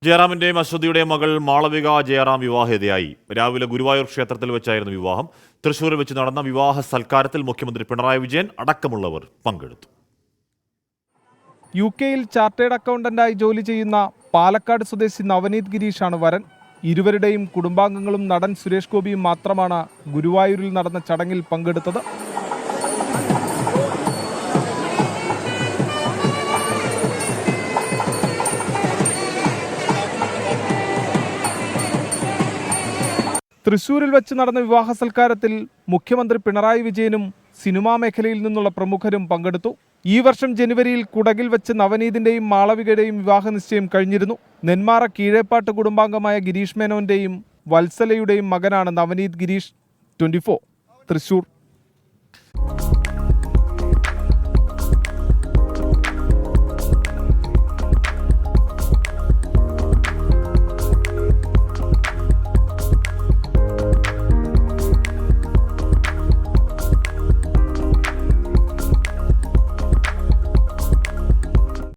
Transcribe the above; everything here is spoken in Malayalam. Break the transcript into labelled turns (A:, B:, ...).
A: ജയറാമിന്റെയും അശ്വതിയുടെയും മകൾ മാളവിക ജയറാം വിവാഹിതയായി. രാവിലെ ഗുരുവായൂർ ക്ഷേത്രത്തിൽ വെച്ചായിരുന്നു വിവാഹം. തൃശൂരിൽ വെച്ച് നടന്ന വിവാഹ സൽക്കാരത്തിൽ മുഖ്യമന്ത്രി പിണറായി വിജയൻ അടക്കമുള്ളവർ പങ്കെടുത്തു.
B: UK-യിൽ ചാർട്ടേഡ് അക്കൗണ്ടന്റായി ജോലി ചെയ്യുന്ന പാലക്കാട് സ്വദേശി നവനീത് ഗിരീഷാണ് വരൻ. ഇരുവരുടെയും കുടുംബാംഗങ്ങളും നടൻ സുരേഷ് ഗോപിയും മാത്രമാണ് ഗുരുവായൂരിൽ നടന്ന ചടങ്ങിൽ പങ്കെടുത്തത്. തൃശൂരിൽ വെച്ച് നടന്ന വിവാഹ സൽക്കാരത്തിൽ മുഖ്യമന്ത്രി പിണറായി വിജയനും സിനിമാ മേഖലയിൽ നിന്നുള്ള പ്രമുഖരും പങ്കെടുത്തു. ഈ വർഷം ജനുവരിയിൽ കുടകിൽ വെച്ച് നവനീതിന്റെയും മാളവികയുടെയും വിവാഹ നിശ്ചയം കഴിഞ്ഞിരുന്നു. നെന്മാറ കീഴേപ്പാട്ട് കുടുംബാംഗമായ ഗിരീഷ് മേനോന്റെയും വത്സലയുടെയും മകനാണ് നവനീത് ഗിരീഷ്. 24 തൃശൂർ.